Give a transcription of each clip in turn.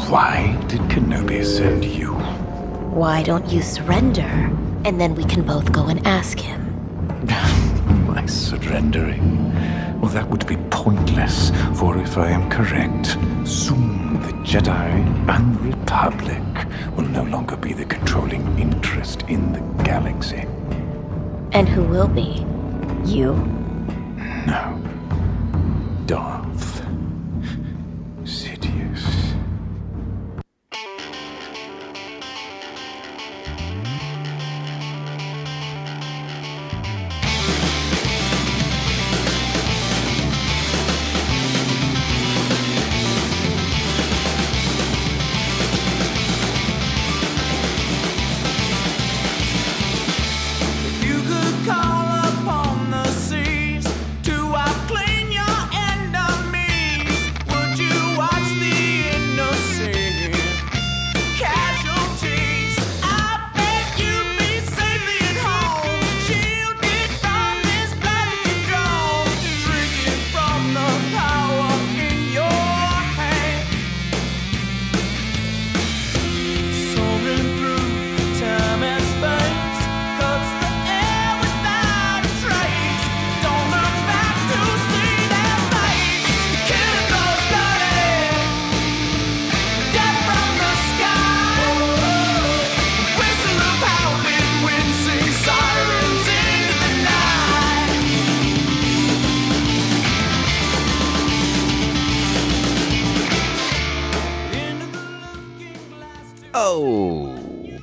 Why did Kenobi send you? Why don't you surrender? And then we can both go and ask him. My surrendering? Well, that would be pointless, for if I am correct, soon the Jedi and the Republic will no longer be the controlling interest in the galaxy. And who will be? You? No. Darth. Sidious.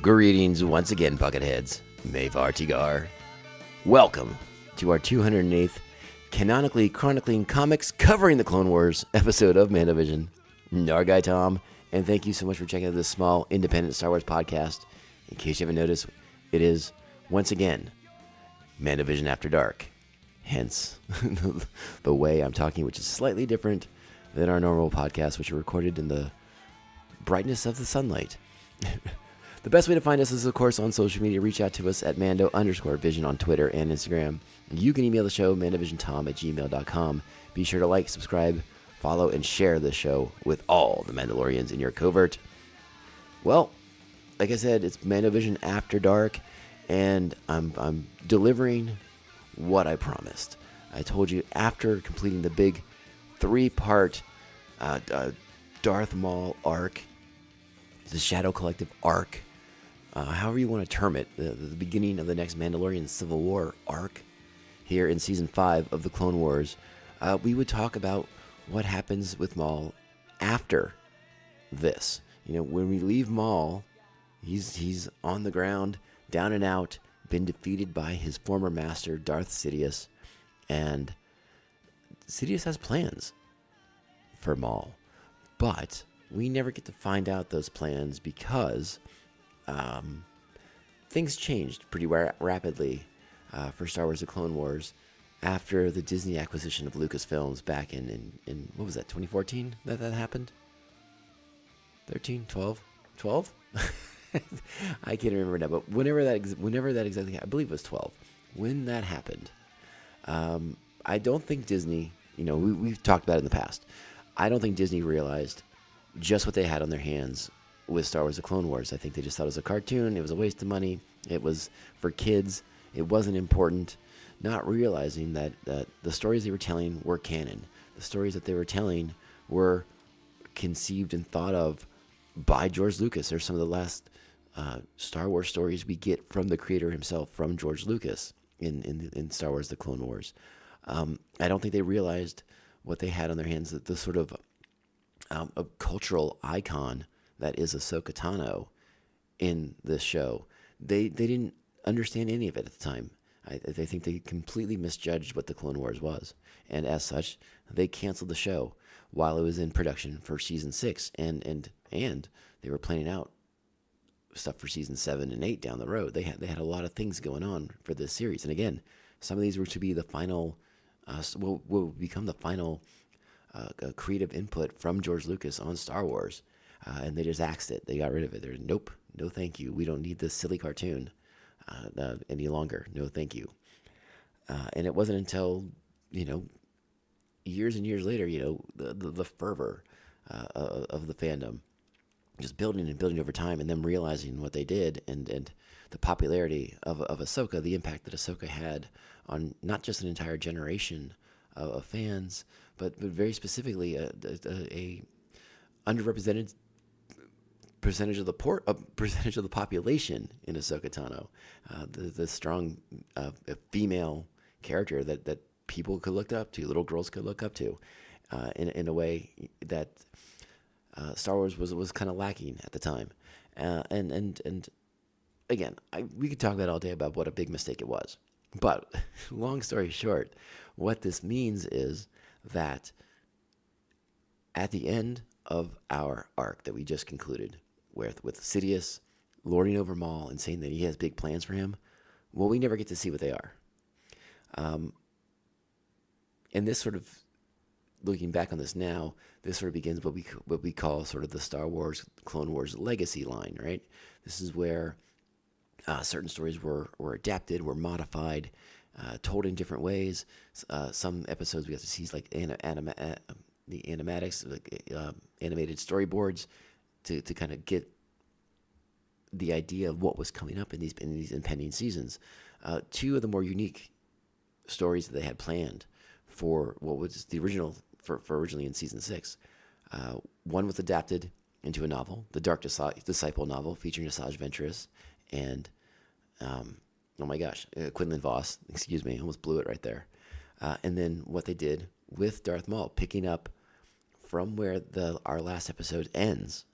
Greetings once again, Bucketheads. Mayvar Tigar. Welcome to our 208th canonically chronicling comics covering the Clone Wars episode of Mandovision. Our guy Tom, and thank you so much for checking out this small independent Star Wars podcast. In case you haven't noticed, it is once again Mandovision After Dark. Hence the way I'm talking, which is slightly different than our normal podcast, which are recorded in the brightness of the sunlight. The best way to find us is, of course, on social media. Reach out to us at Mando_Vision on Twitter and Instagram. You can email the show, mandovisiontom@gmail.com. Be sure to like, subscribe, follow, and share the show with all the Mandalorians in your covert. Well, like I said, it's Mandovision After Dark, and I'm delivering what I promised. I told you after completing the big 3-part Darth Maul arc, the Shadow Collective arc, however you want to term it, the beginning of the next Mandalorian Civil War arc here in Season 5 of the Clone Wars, we would talk about what happens with Maul after this. You know, when we leave Maul, he's on the ground, down and out, been defeated by his former master, Darth Sidious, and Sidious has plans for Maul, but we never get to find out those plans because things changed pretty rapidly for Star Wars The Clone Wars after the Disney acquisition of Lucasfilms back in what was that, 2014 that happened? 13, 12? 12? I can't remember now, but whenever that exactly happened, I believe it was 12. When that happened, I don't think Disney, we've talked about it in the past, I don't think Disney realized just what they had on their hands with Star Wars The Clone Wars. I think they just thought it was a cartoon, it was a waste of money, it was for kids, it wasn't important, not realizing that the stories they were telling were canon. The stories that they were telling were conceived and thought of by George Lucas. They're some of the last Star Wars stories we get from the creator himself, from George Lucas in Star Wars The Clone Wars. I don't think they realized what they had on their hands, that the sort of a cultural icon that is Ahsoka Tano in this show. They didn't understand any of it at the time. I think they completely misjudged what the Clone Wars was, and as such, they canceled the show while it was in production for season 6, and they were planning out stuff for season 7 and 8 down the road. They had a lot of things going on for this series, and again, some of these were to be the final, will become the final creative input from George Lucas on Star Wars, and they just axed it. They got rid of it. They're nope, no thank you. We don't need this silly cartoon any longer. No thank you. And it wasn't until years and years later, the fervor of the fandom just building and building over time, and them realizing what they did, and the popularity of Ahsoka, the impact that Ahsoka had on not just an entire generation of fans, but very specifically a underrepresented percentage of the population in Ahsoka Tano, the strong female character that people could look up to, little girls could look up to, in a way that Star Wars was kind of lacking at the time, and again, we could talk about all day about what a big mistake it was, but long story short, what this means is that at the end of our arc that we just concluded, with Sidious lording over Maul and saying that he has big plans for him, well, we never get to see what they are. And this sort of, looking back on this now, this sort of begins what we call sort of the Star Wars Clone Wars legacy line, right? This is where certain stories were adapted, were modified, told in different ways. Some episodes we have to see like the animatics, like animated storyboards, to kind of get the idea of what was coming up in these impending seasons. Two of the more unique stories that they had planned for what was the original for originally in season 6. One was adapted into a novel, the Dark Disciple novel featuring Asajj Ventress and Quinlan Vos. Excuse me, I almost blew it right there. And then what they did with Darth Maul, picking up from where our last episode ends,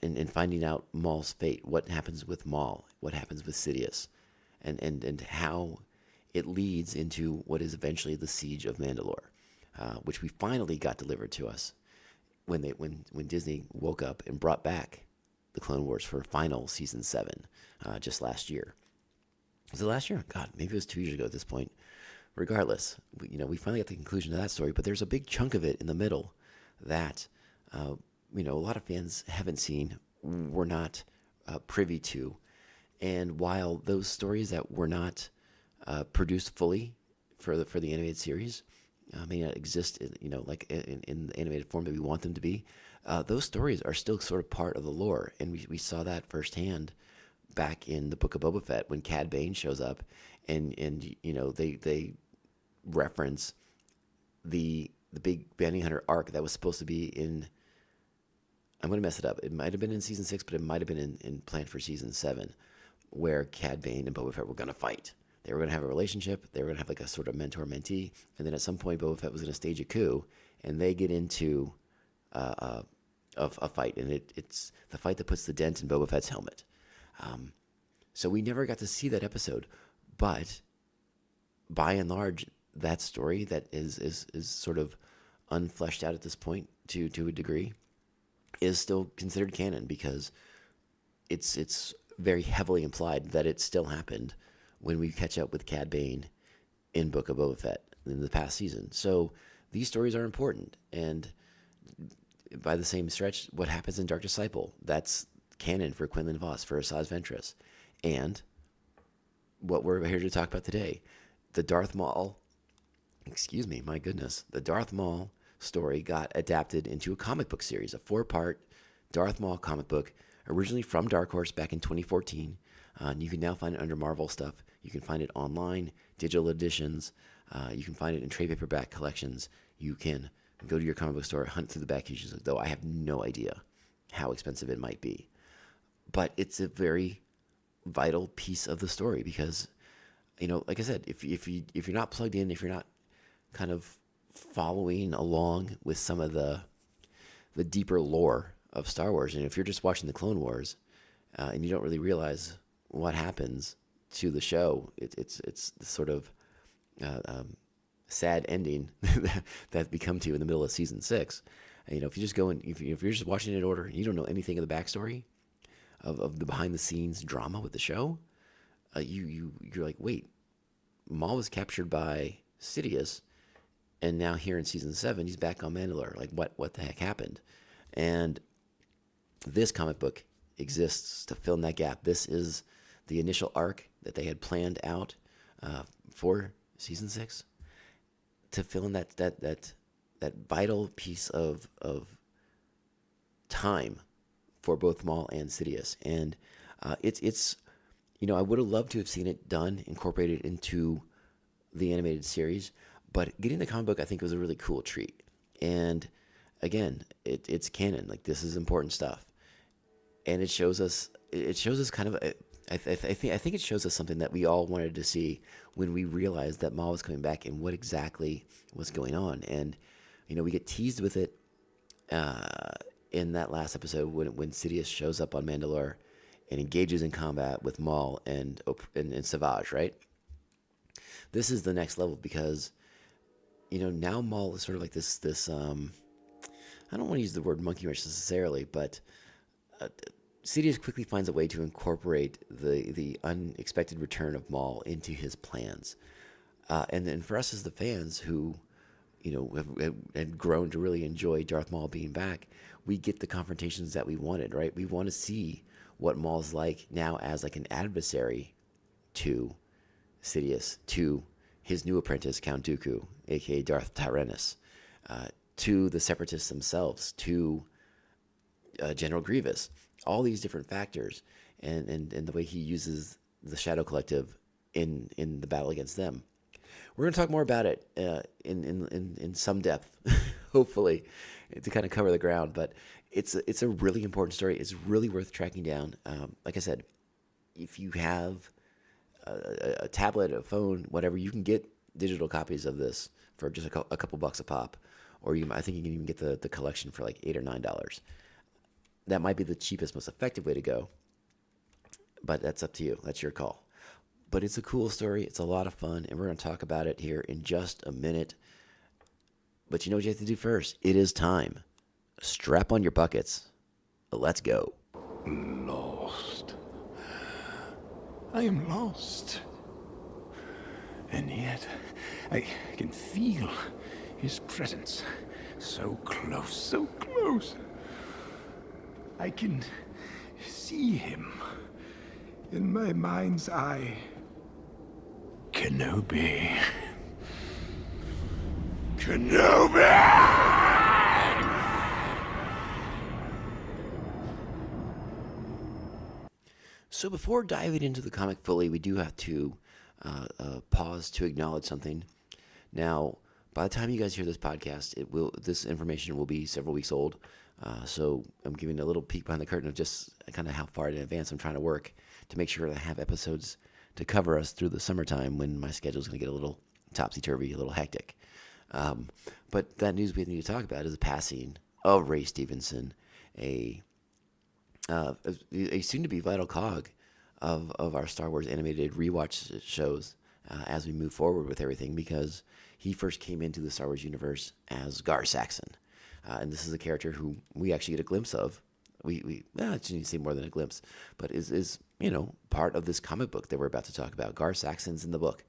and finding out Maul's fate, what happens with Maul, what happens with Sidious, and how it leads into what is eventually the Siege of Mandalore, which we finally got delivered to us when Disney woke up and brought back the Clone Wars for final season 7 just last year. Was it last year? God, maybe it was 2 years ago at this point. Regardless, we finally got the conclusion of that story, but there's a big chunk of it in the middle that a lot of fans haven't seen, were not privy to, and while those stories that were not produced fully for the animated series may not exist, in the animated form that we want them to be, those stories are still sort of part of the lore, and we saw that firsthand back in the Book of Boba Fett when Cad Bane shows up, and they reference the big bounty hunter arc that was supposed to be in. I'm going to mess it up. It might have been in season 6, but it might have been in planned for season 7, where Cad Bane and Boba Fett were going to fight. They were going to have a relationship. They were going to have like a sort of mentor-mentee, and then at some point, Boba Fett was going to stage a coup, and they get into a fight, and it's the fight that puts the dent in Boba Fett's helmet. So we never got to see that episode, but by and large, that story that is sort of unfleshed out at this point to a degree is still considered canon, because it's very heavily implied that it still happened when we catch up with Cad Bane in Book of Boba Fett in the past season. So these stories are important, and by the same stretch, what happens in Dark Disciple, that's canon for Quinlan Vos, for Asajj Ventress. And what we're here to talk about today, the Darth Maul story got adapted into a comic book series, a 4-part Darth Maul comic book, originally from Dark Horse back in 2014. And you can now find it under Marvel stuff. You can find it online, digital editions. You can find it in trade paperback collections. You can go to your comic book store, hunt through the back issues, though I have no idea how expensive it might be. But it's a very vital piece of the story because, like I said, if you're not plugged in, if you're not kind of following along with some of the deeper lore of Star Wars, and if you're just watching the Clone Wars and you don't really realize what happens to the show, it's the sort of sad ending that we come to in the middle of season 6. And, if you just go and if you're just watching it in order and you don't know anything of the backstory of the behind the scenes drama with the show, you're like, wait, Maul was captured by Sidious, and now here in season 7 he's back on Mandalore. Like, what the heck happened? And this comic book exists to fill in that gap. This is the initial arc that they had planned out for season 6 to fill in that vital piece of time for both Maul and Sidious. And it's I would have loved to have seen it done, incorporated into the animated series, but getting the comic book I think was a really cool treat. And again, it's canon. Like, this is important stuff, and it shows us kind of I think it shows us something that we all wanted to see when we realized that Maul was coming back and what exactly was going on. And we get teased with it in that last episode when Sidious shows up on Mandalore and engages in combat with Maul and Savage, right? This is the next level because now Maul is sort of like this I don't want to use the word monkey wrench necessarily, but Sidious quickly finds a way to incorporate the unexpected return of Maul into his plans. And then for us as the fans who, have grown to really enjoy Darth Maul being back, we get the confrontations that we wanted, right? We want to see what Maul's like now as like an adversary to Sidious, to his new apprentice, Count Dooku, a.k.a. Darth Tyrannus, to the Separatists themselves, to General Grievous, all these different factors, and the way he uses the Shadow Collective in the battle against them. We're going to talk more about it in some depth, hopefully, to kind of cover the ground. But it's a really important story. It's really worth tracking down. Like I said, if you have a tablet, a phone, whatever, you can get digital copies of this for just a couple bucks a pop, or I think you can even get the collection for like $8 or $9. That might be the cheapest, most effective way to go, but that's up to you. That's your call. But it's a cool story. It's a lot of fun, and we're going to talk about it here in just a minute. But you know what you have to do first? It is time. Strap on your buckets. Let's go. Lost. I am lost. And yet, I can feel his presence. So close, so close. I can see him in my mind's eye. Kenobi. Kenobi! So before diving into the comic fully, we do have to pause to acknowledge something. Now, by the time you guys hear this podcast, this information will be several weeks old. So I'm giving a little peek behind the curtain of just kind of how far in advance I'm trying to work to make sure that I have episodes to cover us through the summertime when my schedule is going to get a little topsy-turvy, a little hectic. But that news we need to talk about is the passing of Ray Stevenson, a soon-to-be vital cog of our Star Wars animated rewatch shows as we move forward with everything, because he first came into the Star Wars universe as Gar Saxon. And this is a character who we actually get a glimpse of. We shouldn't say more than a glimpse, but is part of this comic book that we're about to talk about. Gar Saxon's in the book,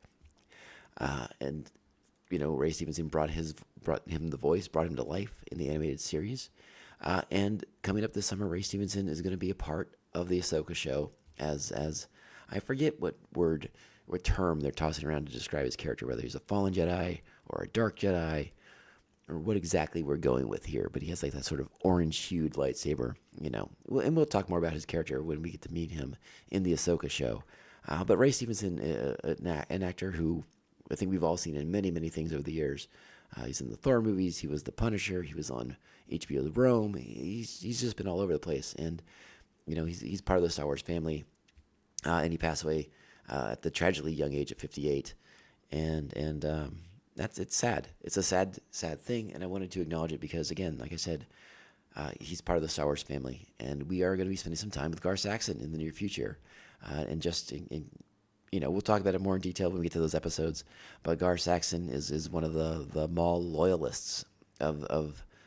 and Ray Stevenson brought him the voice, brought him to life in the animated series. And coming up this summer, Ray Stevenson is going to be a part of the Ahsoka show as I forget what term they're tossing around to describe his character, whether he's a fallen Jedi or a dark Jedi, or what exactly we're going with here. But he has like that sort of orange-hued lightsaber, and we'll talk more about his character when we get to meet him in the Ahsoka show. But Ray Stevenson, an actor who I think we've all seen in many, many things over the years. He's in the Thor movies. He was the Punisher. He was on HBO's Rome. He's just been all over the place, and he's part of the Star Wars family. And he passed away at the tragically young age of 58, and it's sad. It's a sad thing, and I wanted to acknowledge it because, again, like I said, he's part of the Star Wars family, and we are going to be spending some time with Gar Saxon in the near future, and just we'll talk about it more in detail when we get to those episodes. But Gar Saxon is one of the Maul loyalists of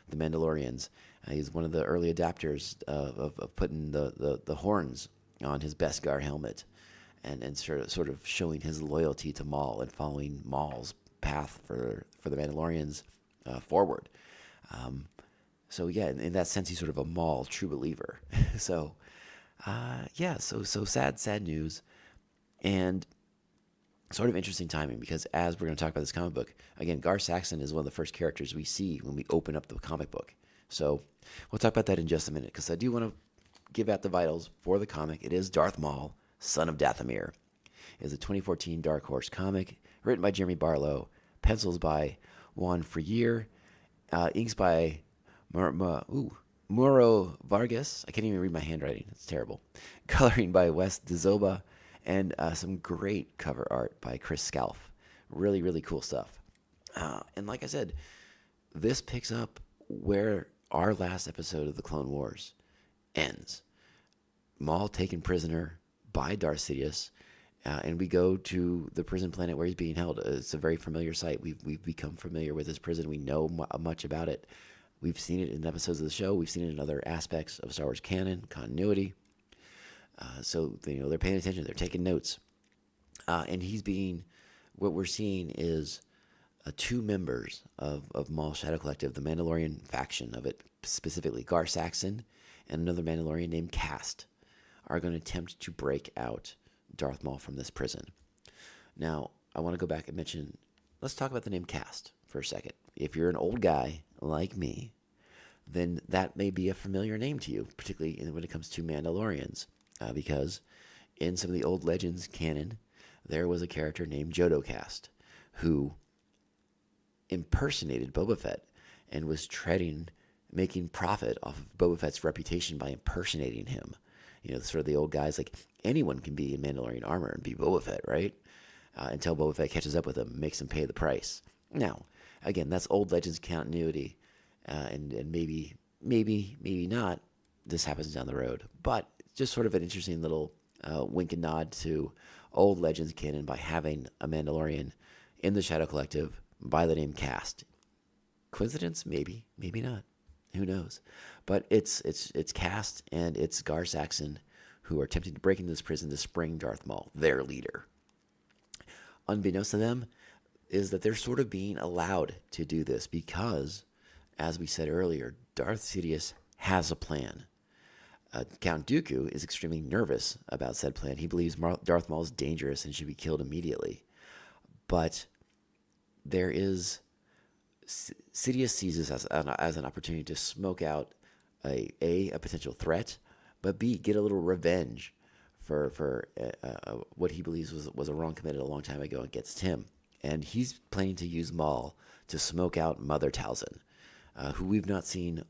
the Mandalorians. He's one of the early adapters of putting the horns on his Beskar helmet, and sort of showing his loyalty to Maul and following Maul's path for the Mandalorians forward. So yeah, in that sense, he's sort of a Maul true believer. So sad news. And sort of interesting timing, because as we're going to talk about this comic book, again, Gar Saxon is one of the first characters we see when we open up the comic book. So we'll talk about that in just a minute, because I do want to give out the vitals for the comic, it is Darth Maul, son of Dathomir. It is a 2014 Dark Horse comic written by Jeremy Barlow, pencils by Juan Freire, inks by Muro Vargas. I can't even read my handwriting. It's terrible. Coloring by Wes DeZoba, and some great cover art by Chris Scalf. Really, really cool stuff. And like I said, this picks up where our last episode of the Clone Wars ends. Maul taken prisoner by Darth Sidious, and we go to the prison planet where he's being held. It's a very familiar sight. We've become familiar with this prison. We know much about it. We've seen it in episodes of the show. We've seen it in other aspects of Star Wars canon, continuity. So they're paying attention. They're taking notes. And what we're seeing is two members of Maul's Shadow Collective, the Mandalorian faction of it, specifically Gar Saxon and another Mandalorian named Cast, are going to attempt to break out Darth Maul from this prison. Now, I want to go back and mention, let's talk about the name Cast for a second. If you're an old guy like me, then that may be a familiar name to you, particularly when it comes to Mandalorians, because in some of the old Legends canon, there was a character named Jodocast who impersonated Boba Fett and was making profit off of Boba Fett's reputation by impersonating him. Sort of the old guys, like anyone can be in Mandalorian armor and be Boba Fett, right? Until Boba Fett catches up with him, makes him pay the price. Now, again, that's old Legends continuity, and maybe not. This happens down the road, but just sort of an interesting little wink and nod to old Legends canon by having a Mandalorian in the Shadow Collective by the name Cast. Coincidence? Maybe, maybe not. Who knows? But it's Cast and it's Gar Saxon who are attempting to break into this prison to spring Darth Maul, their leader. Unbeknownst to them is that they're sort of being allowed to do this because, as we said earlier, Darth Sidious has a plan. Count Dooku is extremely nervous about said plan. He believes Darth Maul is dangerous and should be killed immediately. But there is... Sidious sees this as an opportunity to smoke out a potential threat, but B, get a little revenge for what he believes was a wrong committed a long time ago against him. And he's planning to use Maul to smoke out Mother Talzin, who we've not seen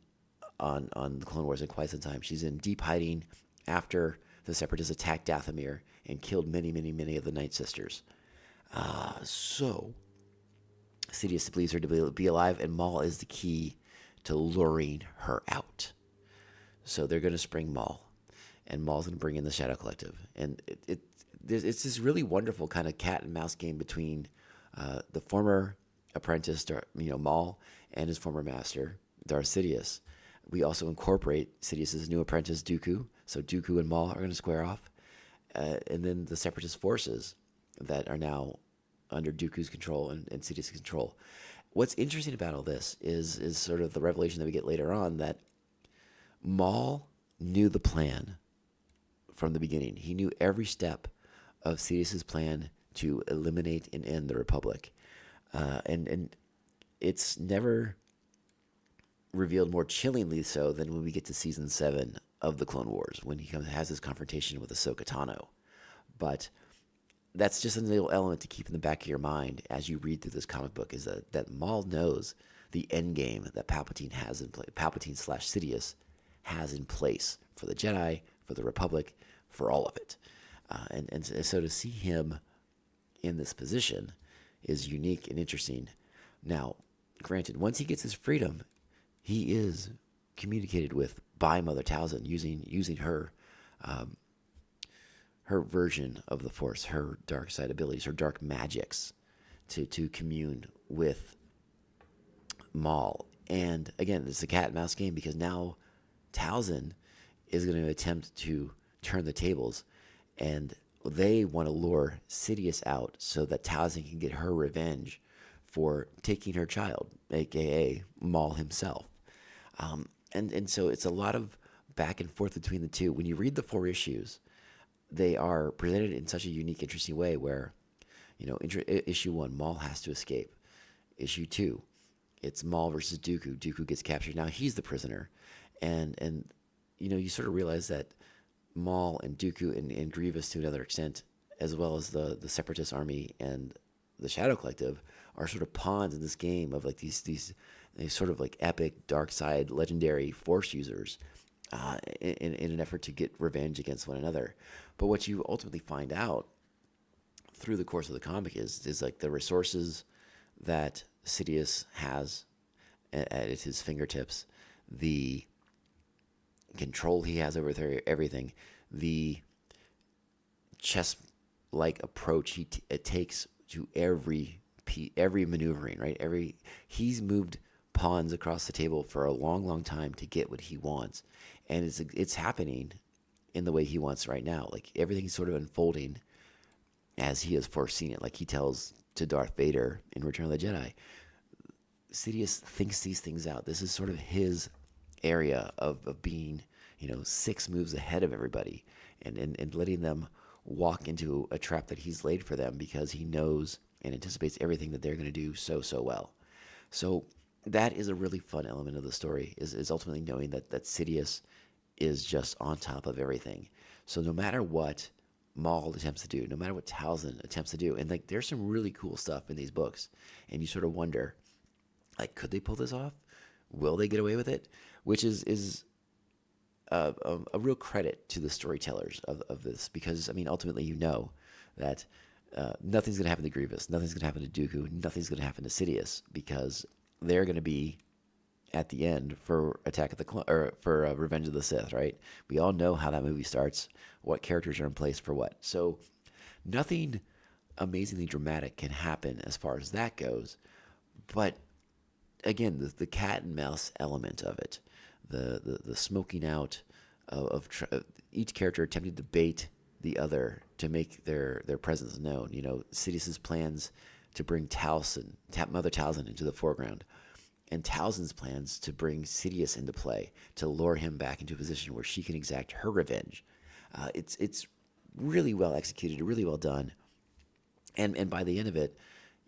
on the Clone Wars in quite some time. She's in deep hiding after the Separatists attacked Dathomir and killed many, many, many of the Night Sisters. So Sidious believes her to be alive, and Maul is the key to luring her out. So they're going to spring Maul, and Maul's going to bring in the Shadow Collective. And it's this really wonderful kind of cat and mouse game between the former apprentice, Maul, and his former master, Darth Sidious. We also incorporate Sidious's new apprentice, Dooku. So Dooku and Maul are going to square off. And then the Separatist forces that are now under Dooku's control and Sidious's control. What's interesting about all this is sort of the revelation that we get later on that Maul knew the plan from the beginning. He knew every step of Sidious's plan to eliminate and end the Republic. And it's never revealed more chillingly so than when we get to Season 7 of the Clone Wars, when he has his confrontation with Ahsoka Tano. But that's just a little element to keep in the back of your mind as you read through this comic book, is that Maul knows the end game that Palpatine has in place. Palpatine / Sidious has in place for the Jedi, for the Republic, for all of it. And so to see him in this position is unique and interesting. Now, granted, once he gets his freedom, he is communicated with by Mother Talzin using her her version of the Force, her dark side abilities, her dark magics, to commune with Maul. And again, it's a cat and mouse game because now Talzin is going to attempt to turn the tables, and they want to lure Sidious out so that Talzin can get her revenge for taking her child, aka Maul himself. And so it's a lot of back and forth between the two. When you read the 4 issues, they are presented in such a unique, interesting way where, issue 1, Maul has to escape. Issue 2, it's Maul versus Dooku. Dooku gets captured. Now he's the prisoner. And you sort of realize that Maul and Dooku and Grievous to another extent, as well as the Separatist army and the Shadow Collective, are sort of pawns in this game of like these sort of like epic dark side legendary Force users, in an effort to get revenge against one another. But what you ultimately find out through the course of the comic is like the resources that Sidious has at his fingertips, the control he has over everything, the chess-like approach it takes to every maneuvering, right? He's moved pawns across the table for a long, long time to get what he wants, and it's happening in the way he wants right now. Like everything's sort of unfolding as he has foreseen it. Like he tells to Darth Vader in Return of the Jedi, Sidious thinks these things out. This is sort of his area of being, 6 moves ahead of everybody, and letting them walk into a trap that he's laid for them because he knows and anticipates everything that they're going to do so well. So that is a really fun element of the story, is ultimately knowing that Sidious is just on top of everything. So no matter what Maul attempts to do, no matter what Talzin attempts to do, and like there's some really cool stuff in these books, and you sort of wonder, like, could they pull this off? Will they get away with it? Which is a real credit to the storytellers of this, because I mean, ultimately, that nothing's going to happen to Grievous, nothing's going to happen to Dooku, nothing's going to happen to Sidious, because they're going to be at the end for Revenge of the Sith, right? We all know how that movie starts, what characters are in place for what. So nothing amazingly dramatic can happen as far as that goes, but again, the cat and mouse element of it, the smoking out of each character attempting to bait the other to make their presence known. Sidious's plans to bring Mother Talzin into the foreground, and Talzin's plans to bring Sidious into play to lure him back into a position where she can exact her revenge. It's really well executed, really well done, and by the end of it,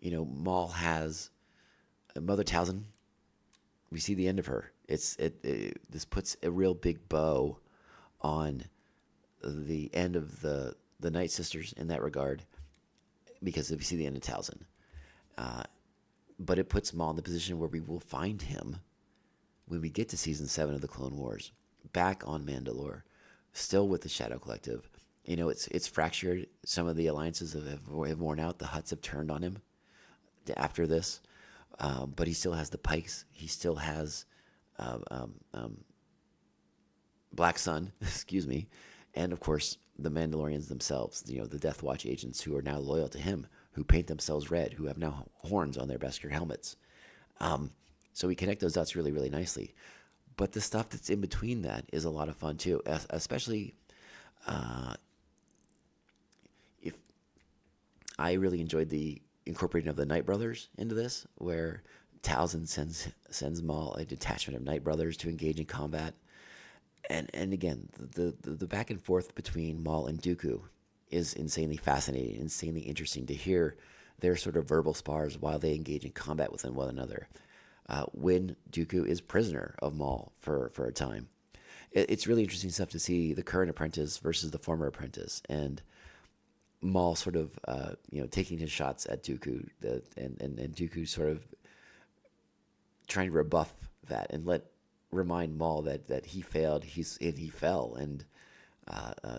Maul has Mother Talzin. We see the end of her. This puts a real big bow on the end of the Night Sisters in that regard, because we see the end of Talzin. But it puts Maul in the position where we will find him when we get to season 7 of the Clone Wars, back on Mandalore, still with the Shadow Collective. It's fractured. Some of the alliances have worn out. The Hutts have turned on him after this. But he still has the Pikes. He still has Black Sun, excuse me, and of course the Mandalorians themselves. The Death Watch agents who are now loyal to him, who paint themselves red, who have now horns on their Beskar helmets. So we connect those dots really, really nicely. But the stuff that's in between that is a lot of fun too, especially if I really enjoyed the incorporating of the Night Brothers into this, where Talzin sends Maul a detachment of Night Brothers to engage in combat, and again, the back and forth between Maul and Dooku is insanely fascinating, insanely interesting to hear their sort of verbal spars while they engage in combat within one another. When Dooku is prisoner of Maul for a time, it's really interesting stuff to see the current apprentice versus the former apprentice, and Maul sort of, taking his shots at Dooku, and Dooku sort of trying to rebuff that and remind Maul that he failed, he fell, and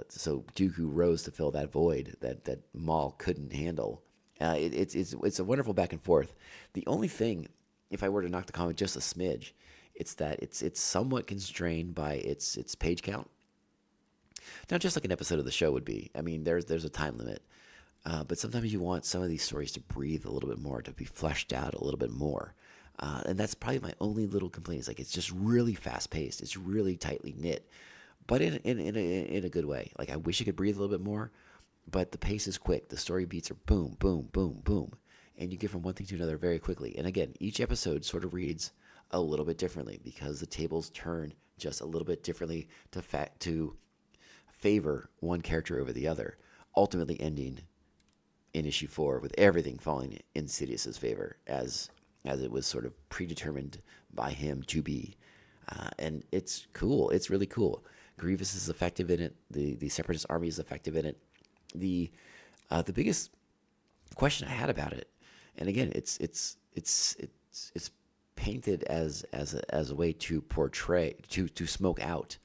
so Dooku rose to fill that void that Maul couldn't handle. It's a wonderful back and forth. The only thing, if I were to knock the comic just a smidge, it's that it's somewhat constrained by its page count. Not just like an episode of the show would be. I mean, there's a time limit. But sometimes you want some of these stories to breathe a little bit more, to be fleshed out a little bit more. And that's probably my only little complaint. Is like it's just really fast paced. It's really tightly knit, but in a good way. Like I wish it could breathe a little bit more, but the pace is quick. The story beats are boom, boom, boom, boom, and you get from one thing to another very quickly. And again, each episode sort of reads a little bit differently because the tables turn just a little bit differently to favor one character over the other, ultimately ending in issue 4 with everything falling in Sidious's favor, as it was sort of predetermined by him to be And it's cool. It's really cool. Grievous is effective in it. The Separatist army is effective in it. The biggest question I had about it, and again, it's painted as a way to portray, to smoke out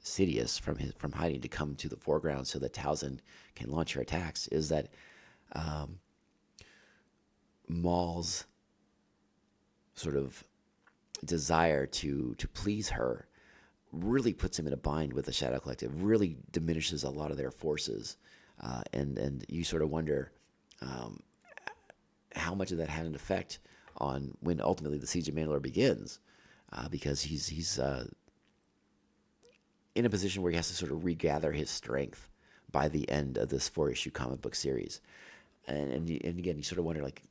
Sidious from hiding, to come to the foreground so that Towson can launch her attacks, is that Maul's sort of desire to please her really puts him in a bind with the Shadow Collective, really diminishes a lot of their forces, and you sort of wonder how much of that had an effect on when ultimately the Siege of Mandalore begins, because he's in a position where he has to sort of regather his strength by the end of this 4-issue comic book series, and again, you sort of wonder, like,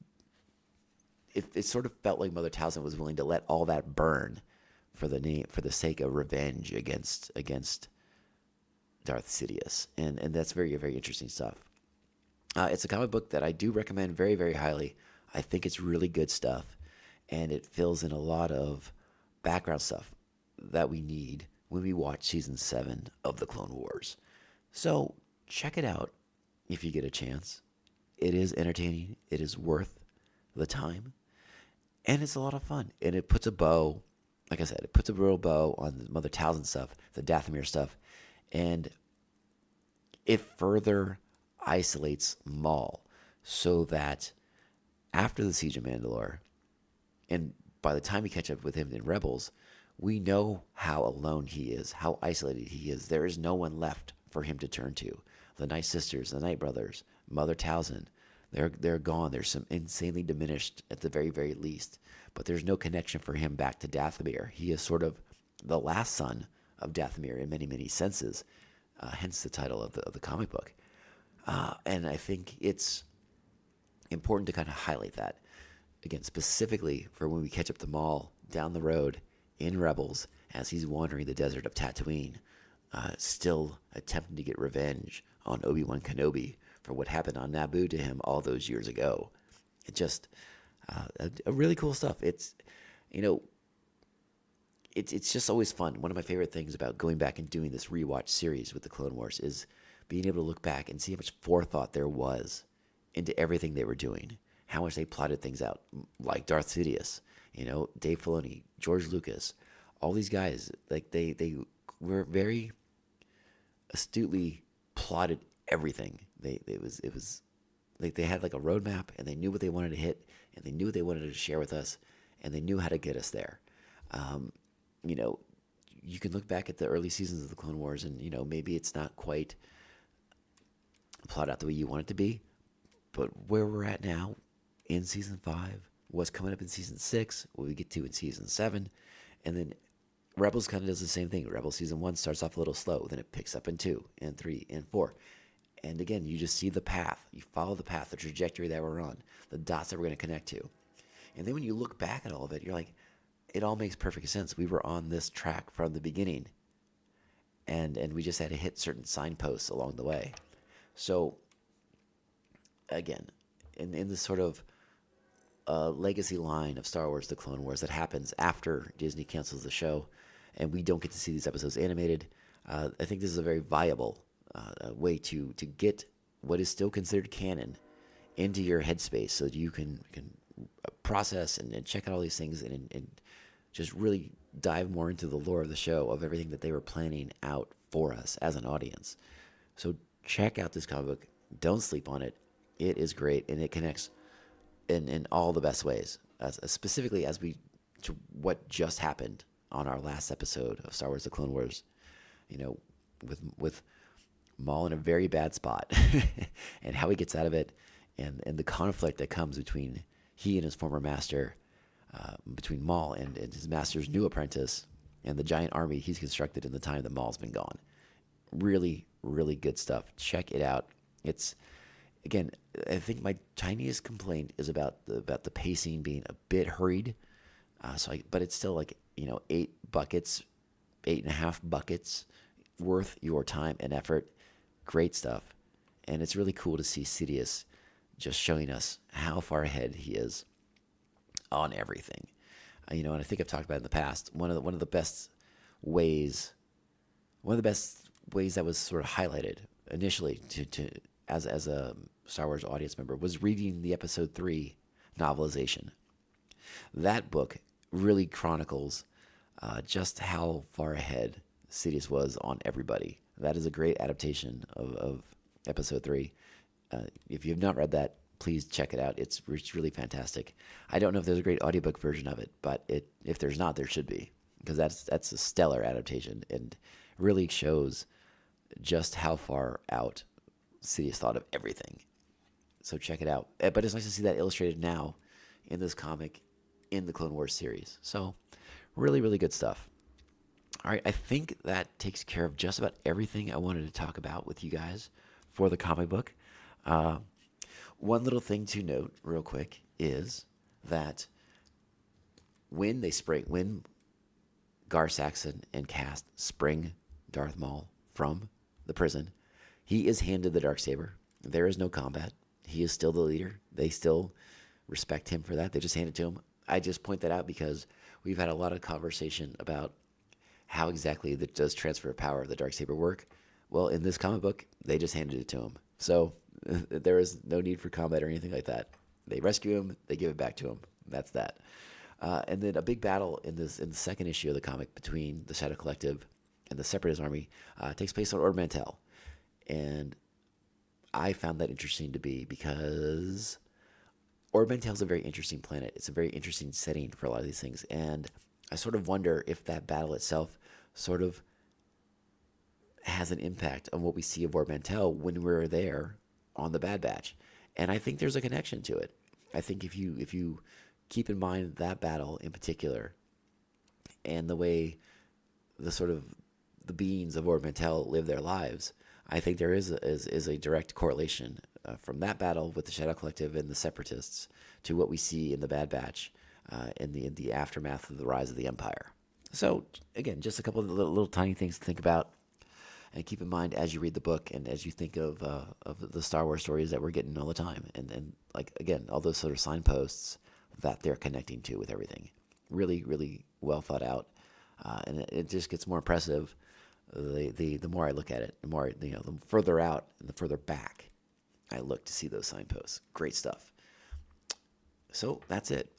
it sort of felt like Mother Talzin was willing to let all that burn for the sake of revenge against Darth Sidious, and that's very, very interesting stuff. It's a comic book that I do recommend very, very highly. I think it's really good stuff, and it fills in a lot of background stuff that we need when we watch season 7 of the Clone Wars. So check it out if you get a chance. It is entertaining. It is worth the time. And it's a lot of fun. And it puts a bow, like I said, it puts a real bow on the Mother Talzin stuff, the Dathomir stuff. And it further isolates Maul so that after the Siege of Mandalore, and by the time we catch up with him in Rebels, we know how alone he is, how isolated he is. There is no one left for him to turn to. The Night Sisters, the Night Brothers, Mother Talzin, they're gone. They're some insanely diminished at the very, very least. But there's no connection for him back to Dathomir. He is sort of the last son of Dathomir in many, many senses, hence the title of the comic book. And I think it's important to kind of highlight that, again, specifically for when we catch up to Maul down the road in Rebels as he's wandering the desert of Tatooine, still attempting to get revenge on Obi-Wan Kenobi for what happened on Naboo to him all those years ago. It just a really cool stuff. It's it's just always fun. One of my favorite things about going back and doing this rewatch series with the Clone Wars is being able to look back and see how much forethought there was into everything they were doing, how much they plotted things out, like Darth Sidious, Dave Filoni, George Lucas, all these guys, like they were very astutely plotted everything. It was like they had like a roadmap, and they knew what they wanted to hit, and they knew what they wanted to share with us, and they knew how to get us there. You can look back at the early seasons of the Clone Wars, and maybe it's not quite plotted out the way you want it to be, but where we're at now in season 5, what's coming up in season 6, what we get to in season 7, and then Rebels kind of does the same thing. Rebels season 1 starts off a little slow, then it picks up in 2 and 3 and 4. And again, you just see the path. You follow the path, the trajectory that we're on, the dots that we're going to connect to. And then when you look back at all of it, you're like, it all makes perfect sense. We were on this track from the beginning. And we just had to hit certain signposts along the way. So, again, in this sort of legacy line of Star Wars: The Clone Wars that happens after Disney cancels the show, and we don't get to see these episodes animated, I think this is a very viable way to get what is still considered canon into your headspace, so that you can process and check out all these things and just really dive more into the lore of the show, of everything that they were planning out for us as an audience. So check out this comic book. Don't sleep on it. It is great, and it connects in all the best ways, specifically as to what just happened on our last episode of Star Wars: The Clone Wars. With Maul in a very bad spot, and how he gets out of it, and the conflict that comes between he and his former master, between Maul and his master's new apprentice, and the giant army he's constructed in the time that Maul's been gone. Really, really good stuff. Check it out. It's, again, I think my tiniest complaint is about the pacing being a bit hurried. But it's still like 8 buckets, 8.5 buckets worth your time and effort. Great stuff. And it's really cool to see Sidious just showing us how far ahead he is on everything. and I think I've talked about it in the past. One of the best ways that was sort of highlighted initially to as a Star Wars audience member was reading the Episode 3 novelization. That book really chronicles just how far ahead Sidious was on everybody. That is a great adaptation of Episode 3. If you have not read that, please check it out. It's really fantastic. I don't know if there's a great audiobook version of it, but if there's not, there should be, because that's a stellar adaptation and really shows just how far out Sidious thought of everything. So check it out. But it's nice to see that illustrated now in this comic in the Clone Wars series. So really, really good stuff. All right, I think that takes care of just about everything I wanted to talk about with you guys for the comic book. One little thing to note real quick is that when Gar Saxon and Cast spring Darth Maul from the prison, he is handed the Darksaber. There is no combat. He is still the leader. They still respect him for that. They just hand it to him. I just point that out because we've had a lot of conversation about how exactly does transfer of power of the Darksaber work. Well, in this comic book, they just handed it to him. So there is no need for combat or anything like that. They rescue him. They give it back to him. That's that. And then a big battle in the second issue of the comic between the Shadow Collective and the Separatist Army takes place on Ord Mantell. And I found that interesting to be because Ord Mantell is a very interesting planet. It's a very interesting setting for a lot of these things. And I sort of wonder if that battle itself sort of has an impact on what we see of Ord Mantell when we're there on the Bad Batch. And I think there's a connection to it. I think if you keep in mind that battle in particular and the way the beings of Ord Mantell live their lives, I think there is a direct correlation from that battle with the Shadow Collective and the Separatists to what we see in the Bad Batch in the aftermath of the rise of the Empire. So again, just a couple of little tiny things to think about and keep in mind as you read the book and as you think of the Star Wars stories that we're getting all the time, and like again, all those sort of signposts that they're connecting to with everything. Really, really well thought out, and it just gets more impressive. The more I look at it, the more the further out and the further back I look to see those signposts. Great stuff. So that's it.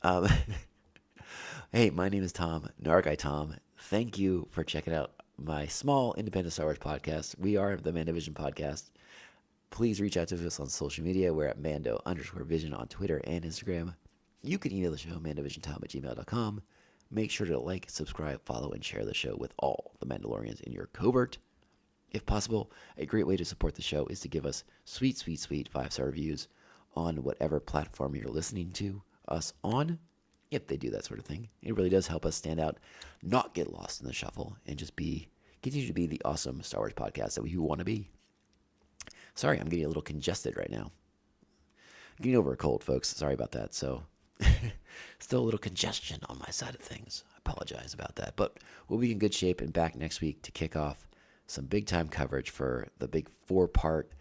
Hey, my name is Tom, Narguy Tom. Thank you for checking out my small independent Star Wars podcast. We are the Mandovision Podcast. Please reach out to us on social media. We're at Mando_Vision on Twitter and Instagram. You can email the show, mandovisiontom@gmail.com. Make sure to like, subscribe, follow, and share the show with all the Mandalorians in your covert. If possible, a great way to support the show is to give us sweet 5-star reviews on whatever platform you're listening to us on. If they do that sort of thing, it really does help us stand out, not get lost in the shuffle, and just continue to be the awesome Star Wars podcast that we want to be. Sorry, I'm getting a little congested right now. I'm getting over a cold, folks. Sorry about that. So, still a little congestion on my side of things. I apologize about that. But we'll be in good shape and back next week to kick off some big-time coverage for the big 4-part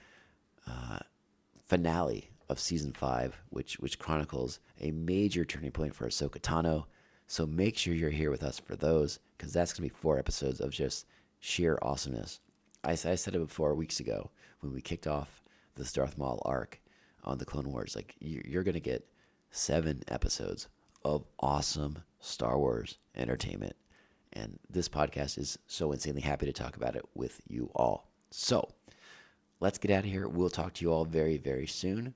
finale of Season 5, which chronicles a major turning point for Ahsoka Tano. So make sure you're here with us for those, because that's going to be 4 episodes of just sheer awesomeness. I said it before weeks ago when we kicked off this Darth Maul arc on the Clone Wars. Like, you're going to get 7 episodes of awesome Star Wars entertainment. And this podcast is so insanely happy to talk about it with you all. So let's get out of here. We'll talk to you all very, very soon.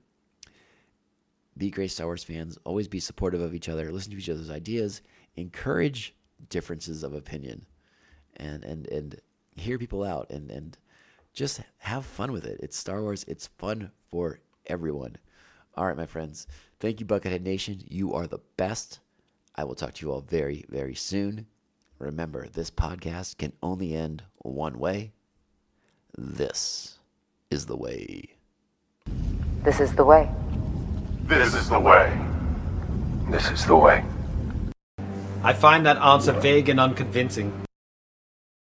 Be great Star Wars fans. Always be supportive of each other. Listen to each other's ideas. Encourage differences of opinion. And hear people out. And just have fun with it. It's Star Wars. It's fun for everyone. All right, my friends. Thank you, Buckethead Nation. You are the best. I will talk to you all very, very soon. Remember, this podcast can only end one way. This is the way. This is the way. This is the way. This is the way. I find that answer vague and unconvincing.